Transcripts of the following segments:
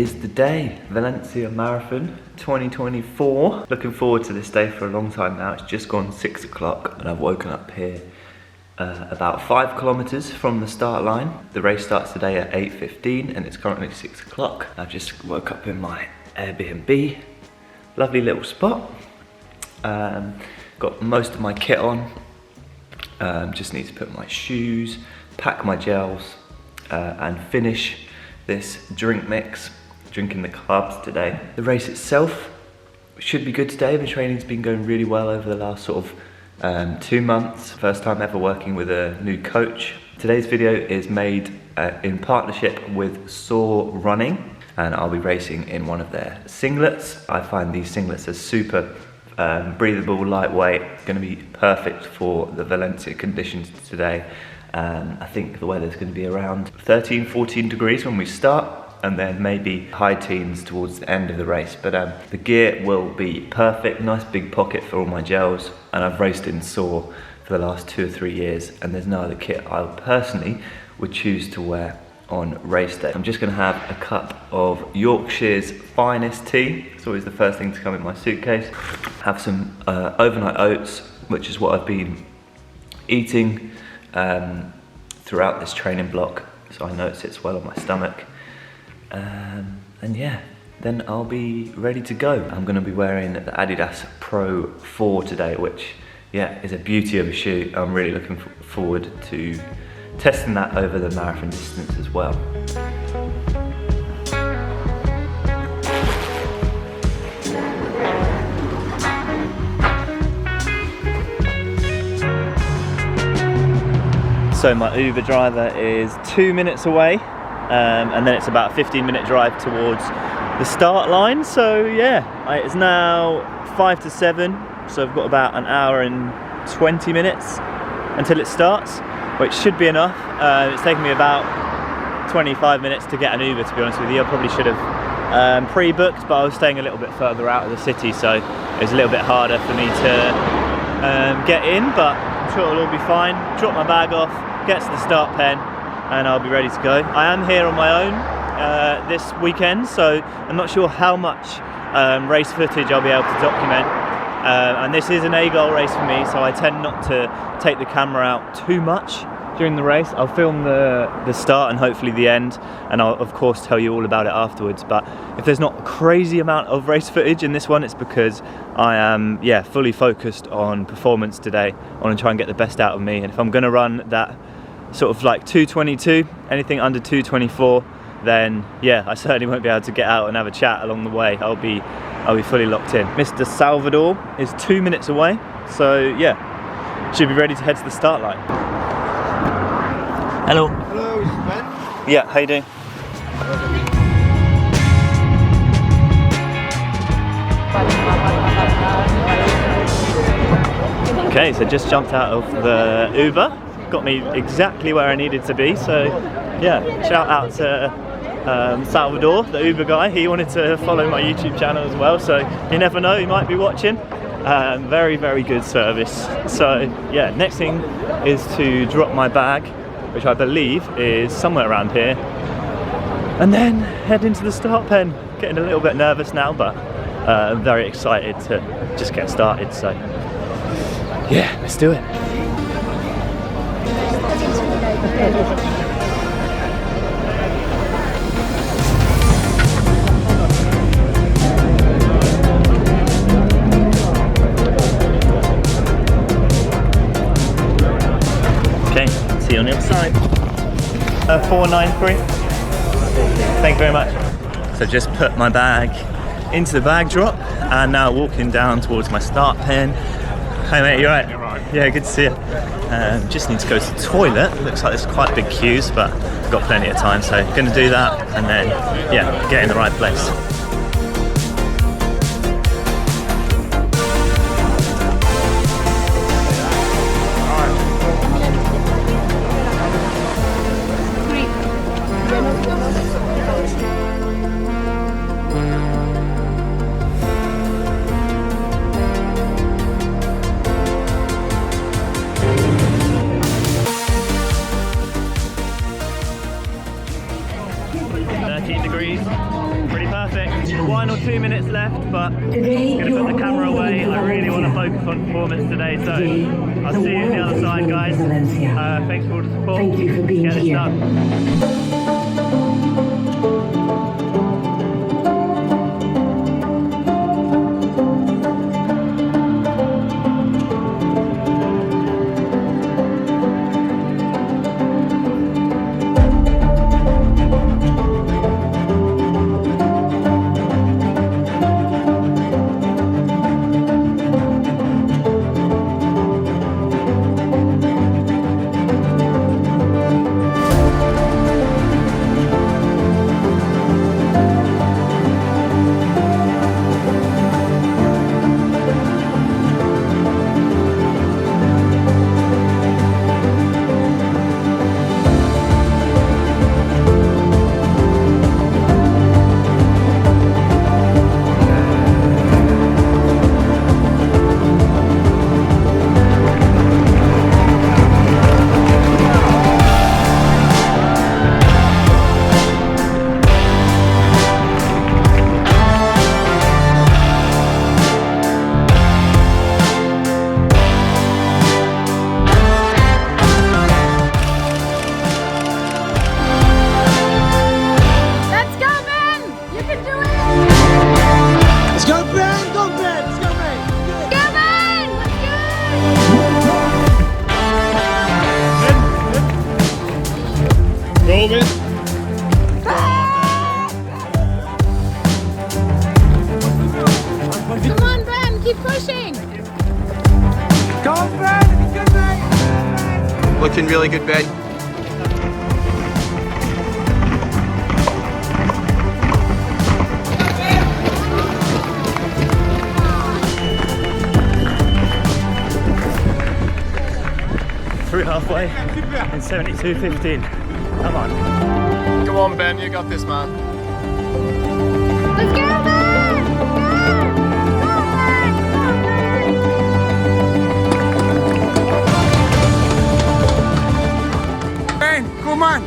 is the day. Valencia Marathon 2024. Looking forward to this day for a long time now. It's just gone 6 o'clock and I've woken up here about 5 kilometers from the start line. The race starts today at 8:15 and it's currently 6 o'clock. I've just woke up in my Airbnb. Lovely little spot. Got most of my kit on. Just need to put my shoes, pack my gels, and finish this drink mix, drinking the carbs today. The race itself should be good today. The training's been going really well over the last sort of 2 months. First time ever working with a new coach. Today's video is made in partnership with Soar Running, and I'll be racing in one of their singlets. I find these singlets are super breathable, lightweight, going to be perfect for the Valencia conditions today. I think the weather's going to be around 13, 14 degrees when we start, and then maybe high teens towards the end of the race. But the gear will be perfect, nice big pocket for all my gels, and I've raced in Soar for the last 2 or 3 years, and there's no other kit I personally would choose to wear on race day. I'm just going to have a cup of Yorkshire's finest tea. It's always the first thing to come in my suitcase. Have some overnight oats, which is what I've been eating throughout this training block, so I know it sits well on my stomach. And yeah, then I'll be ready to go. I'm going to be wearing the Adidas Pro 4 today, which is a beauty of a shoe. I'm really looking forward to testing that over the marathon distance as well. So my Uber driver is 2 minutes away, and then it's about a 15-minute drive towards the start line. So yeah, it's now 5 to 7, so I've got about an hour and 20 minutes until it starts, which should be enough. It's taken me about 25 minutes to get an Uber, to be honest with you. I probably should have pre-booked, but I was staying a little bit further out of the city, so it was a little bit harder for me to get in, but I'm sure it'll all be fine. Drop my bag off, get to the start pen, and I'll be ready to go. I am here on my own this weekend, so I'm not sure how much race footage I'll be able to document. And this is an A-goal race for me, so I tend not to take the camera out too much during the race. I'll film the start and hopefully the end, and I'll of course tell you all about it afterwards. But if there's not a crazy amount of race footage in this one, it's because I am fully focused on performance today. I want to try and get the best out of me, and if I'm going to run that sort of like 2:22, anything under 2:24, then I certainly won't be able to get out and have a chat along the way. I'll be fully locked in. Mr. Salvador is 2 minutes away, so should be ready to head to the start line. Hello. Hello, is it Ben? Yeah, how you doing? Okay, so just jumped out of the Uber. Got me exactly where I needed to be, so shout out to Salvador, the Uber guy. He wanted to follow my YouTube channel as well, so you never know, he might be watching. Very, very good service. So next thing is to drop my bag, which I believe is somewhere around here, and then head into the start pen. Getting a little bit nervous now, but I'm very excited to just get started, so let's do it. Okay, see you on the other side. 493. Thank you very much. So just put my bag into the bag drop and now walking down towards my start pen. Hey mate, you alright? Yeah, good to see you. Just need to go to the toilet. Looks like there's quite big queues, but I've got plenty of time, so going to do that and then get in the right place. degrees, pretty final 2 minutes left, but I'm going to put the camera away. I really want to focus on performance today, so I'll see you on the other side, guys. Thanks for all the support. Thank you for being here. Done. Come on, Ben, keep pushing. Go on, Ben! Good, mate! Looking really good, Ben. Through halfway in 72.15. Come on. Come on, Ben, you got this, man. Let's go, Ben! Ben, come on!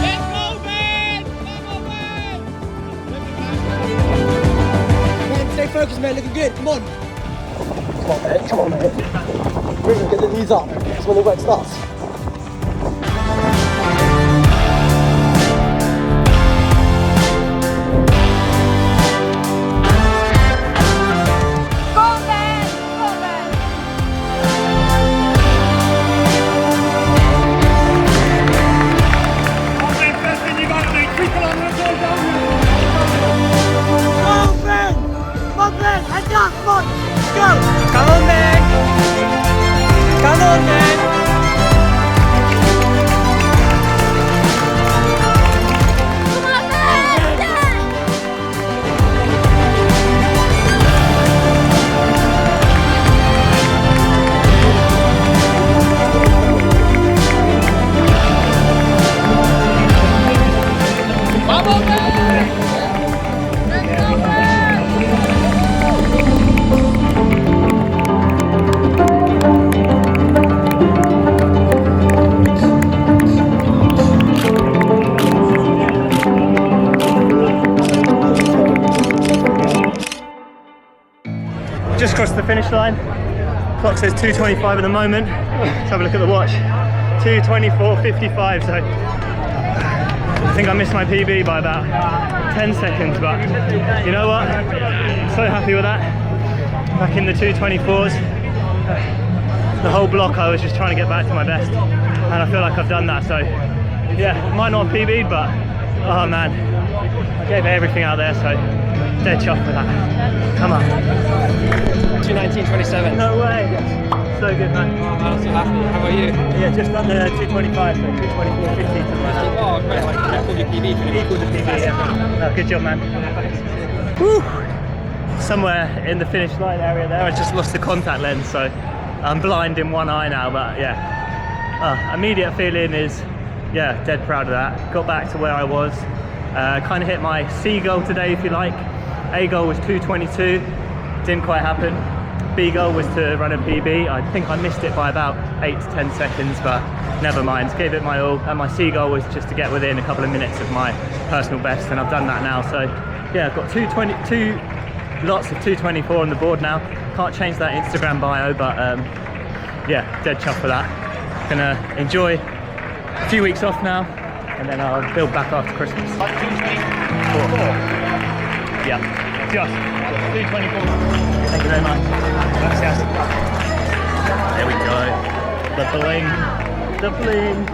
Let's go, Ben! Come on, Ben! Ben, stay focused, man. Looking good. Come on. Come on, mate. Come on, mate. Really get the knees up. That's when the work starts. Just crossed the finish line. Clock says 2:25 at the moment. Let's have a look at the watch. 2:24.55. So I think I missed my PB by about 10 seconds, but you know what? So happy with that. Back in the 2:24s. The whole block I was just trying to get back to my best, and I feel like I've done that. So yeah, might not have PB'd, but oh man, I gave everything out there, so dead chuffed with that. Come on. 2:19.27. No way. So good, man. Oh, I'm so happy. How about you? Yeah, just under 2:25, so 2:24.50, something like that. Oh, great. Like, equal your PB. Equal to PB, yeah. No, good job, man. Whew. Somewhere in the finish line area there, I just lost the contact lens, so I'm blind in one eye now, but yeah. Immediate feeling is, yeah, dead proud of that. Got back to where I was. Kind of hit my C goal today, if you like. A goal was 2:22, didn't quite happen. B goal was to run a PB. I think I missed it by about 8 to 10 seconds, but never mind. Gave it my all. And my C goal was just to get within a couple of minutes of my personal best, and I've done that now. So yeah, I've got lots of 224 on the board now. Can't change that Instagram bio, but yeah, dead chuffed for that. Gonna enjoy a few weeks off now, and then I'll build back after Christmas. Yeah, just 224. Thank you very much. Gracias. There we go. The bling. The bling.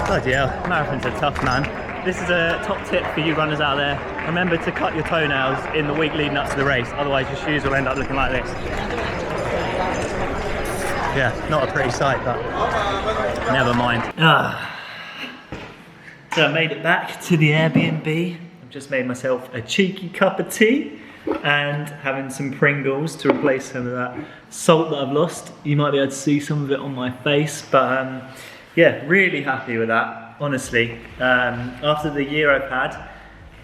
Bloody hell, marathons are tough, man. This is a top tip for you runners out there. Remember to cut your toenails in the week leading up to the race, otherwise your shoes will end up looking like this. Yeah, not a pretty sight, but never mind. So I made it back to the Airbnb. I've just made myself a cheeky cup of tea and having some Pringles to replace some of that salt that I've lost. You might be able to see some of it on my face, but yeah, really happy with that. Honestly, after the year I've had,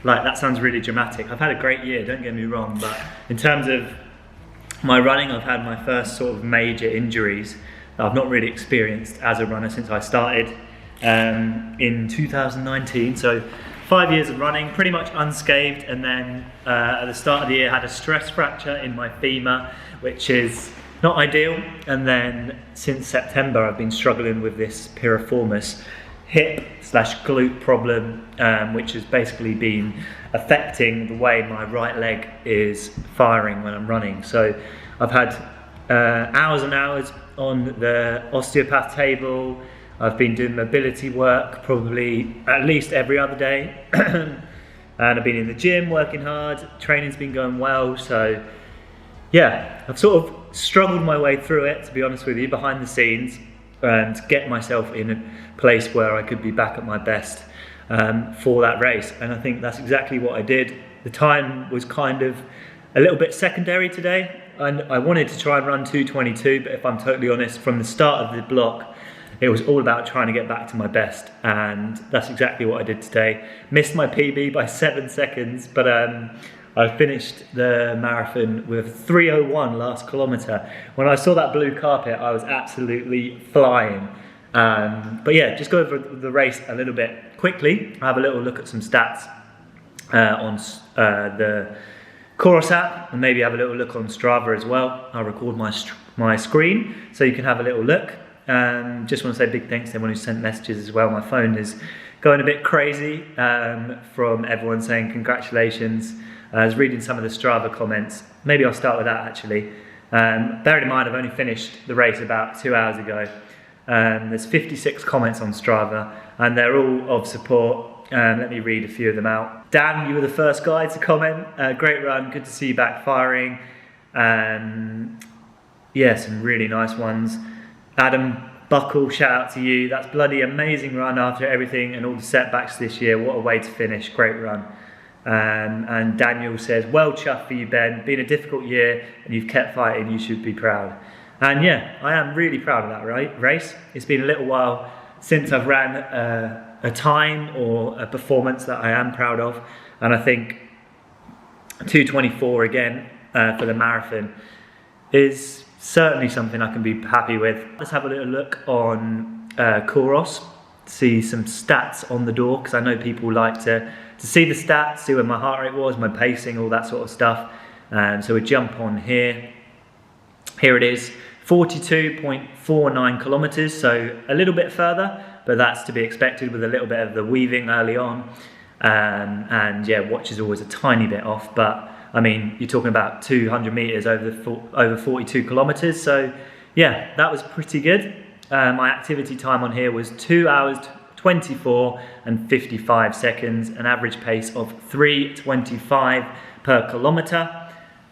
like, that sounds really dramatic. I've had a great year, don't get me wrong, but in terms of my running, I've had my first sort of major injuries that I've not really experienced as a runner since I started in 2019. So 5 years of running, pretty much unscathed, and then at the start of the year I had a stress fracture in my femur, which is not ideal, and then since September I've been struggling with this piriformis hip/glute problem, which has basically been affecting the way my right leg is firing when I'm running. So I've had hours and hours on the osteopath table. I've been doing mobility work probably at least every other day. And I've been in the gym working hard, training's been going well. So yeah, I've sort of struggled my way through it, to be honest with you, behind the scenes, and get myself in a place where I could be back at my best for that race. And I think that's exactly what I did. The time was kind of a little bit secondary today, and I wanted to try and run 2:22, but if I'm totally honest, from the start of the block it was all about trying to get back to my best, and that's exactly what I did today. Missed my PB by 7 seconds, but I finished the marathon with 3:01 last kilometre. When I saw that blue carpet, I was absolutely flying. But yeah, just go over the race a little bit quickly. I'll have a little look at some stats on the Chorus app, and maybe have a little look on Strava as well. I'll record my screen so you can have a little look. Just want to say big thanks to everyone who sent messages as well. My phone is going a bit crazy from everyone saying congratulations. I was reading some of the Strava comments. Maybe I'll start with that actually. Bearing in mind I've only finished the race about 2 hours ago. There's 56 comments on Strava, and they're all of support. Let me read a few of them out. Dan, you were the first guy to comment. Great run, good to see you back firing. Yeah, some really nice ones. Adam Buckle, shout out to you. That's bloody amazing run after everything and all the setbacks this year. What a way to finish, great run. And Daniel says, well chuffed for you, Ben. Been a difficult year and you've kept fighting, you should be proud. And yeah, I am really proud of that race. It's been a little while since I've ran a time or a performance that I am proud of. And I think 2:24 again for the marathon is certainly something I can be happy with. Let's have a little look on Chorus, see some stats on the door, because I know people like to see the stats, see where my heart rate was, my pacing, all that sort of stuff. So we jump on here. Here it is, 42.49 kilometers, so a little bit further, but that's to be expected with a little bit of the weaving early on. And yeah, watch is always a tiny bit off, but I mean, you're talking about 200 meters over 42 kilometers. So yeah, that was pretty good. My activity time on here was 2 hours, 24 and 55 seconds, an average pace of 3:25 per kilometer.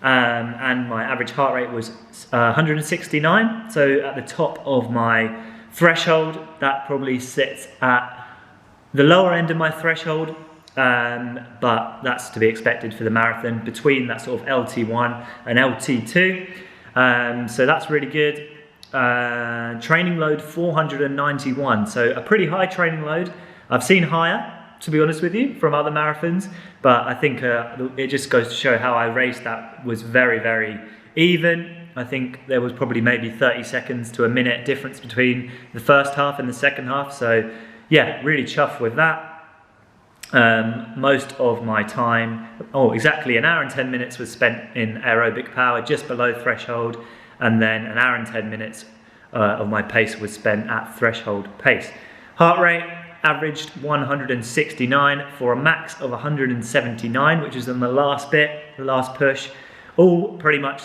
And my average heart rate was 169. So at the top of my threshold, that probably sits at the lower end of my threshold. But that's to be expected for the marathon, between that sort of LT1 and LT2. So that's really good. Training load 491, so a pretty high training load. I've seen higher, to be honest with you, from other marathons. But I think it just goes to show how I raced. That was very, very even. I think there was probably maybe 30 seconds to a minute difference between the first half and the second half. So yeah, really chuffed with that. Most of my time, exactly an hour and 10 minutes was spent in aerobic power, just below threshold, and then an hour and 10 minutes of my pace was spent at threshold pace. Heart rate averaged 169 for a max of 179, which was in the last bit, the last push, all pretty much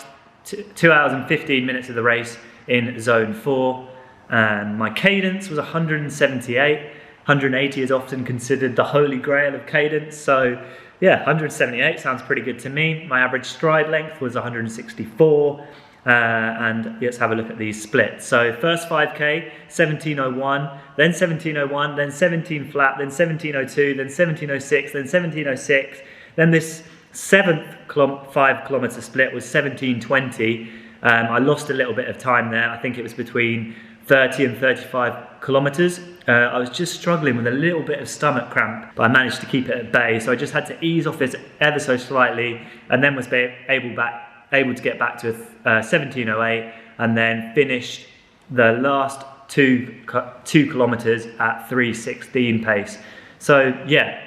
2 hours and 15 minutes of the race in zone 4. And my cadence was 178. 180 is often considered the holy grail of cadence, so yeah, 178 sounds pretty good to me. My average stride length was 164, and let's have a look at these splits. So first 5k, 17:01, then 17:01, then 17 flat, then 17:02, then 17:06, then 17:06, then this 5 kilometer split was 17:20. I lost a little bit of time there. I think it was between 30 and 35 kilometers. I was just struggling with a little bit of stomach cramp, but I managed to keep it at bay. So I just had to ease off it ever so slightly, and then was able to get back to 17:08, and then finished the last 2 kilometers at 3:16 pace. So yeah,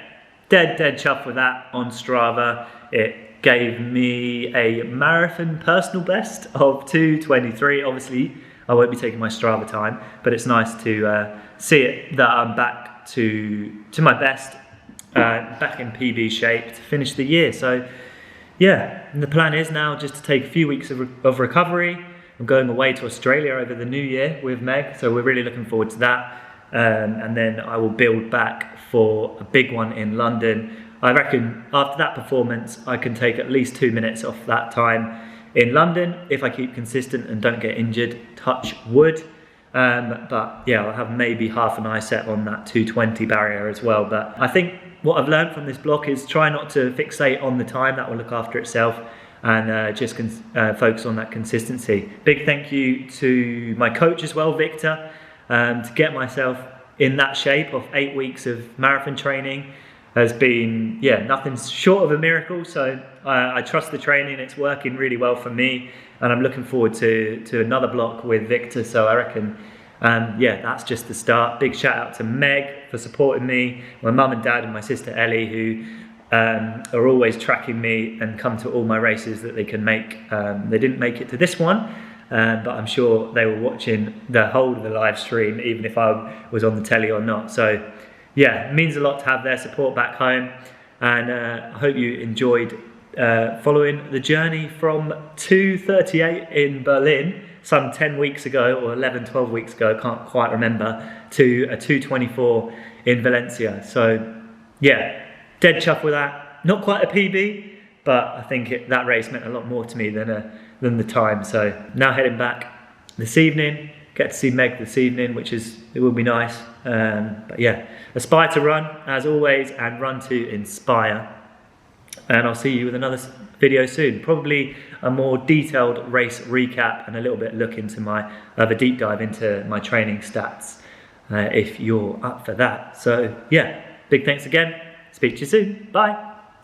dead chuffed with that on Strava. It gave me a marathon personal best of 2:23. Obviously, I won't be taking my Strava time, but it's nice to see it that I'm back to my best, back in PB shape to finish the year. So yeah, and the plan is now just to take a few weeks of recovery. I'm going away to Australia over the new year with Meg, so we're really looking forward to that. And then I will build back for a big one in London. I reckon after that performance, I can take at least 2 minutes off that time in London if I keep consistent and don't get injured, touch wood. But yeah, I'll have maybe half an eye set on that 2:20 barrier as well. But I think what I've learned from this block is try not to fixate on the time, that will look after itself, and just focus on that consistency. Big thank you to my coach as well, Victor, to get myself in that shape of 8 weeks of marathon training has been, yeah, nothing short of a miracle. So I trust the training, it's working really well for me, and I'm looking forward to another block with Victor. So I reckon, yeah, that's just the start. Big shout out to Meg for supporting me, my mum and dad and my sister Ellie, who are always tracking me and come to all my races that they can make. They didn't make it to this one, but I'm sure they were watching the whole of the live stream, even if I was on the telly or not. So yeah, it means a lot to have their support back home, and I hope you enjoyed following the journey from 2:38 in Berlin some 10 weeks ago, or 11, 12 weeks ago, I can't quite remember, to a 2:24 in Valencia. So yeah, dead chuffed with that. Not quite a PB, but I think that race meant a lot more to me than the time. So now heading back this evening, get to see Meg this evening, it will be nice. But yeah, aspire to run as always, and run to inspire. And I'll see you with another video soon. Probably a more detailed race recap and a little bit look into a deep dive into my training stats, if you're up for that. So yeah, big thanks again. Speak to you soon. Bye.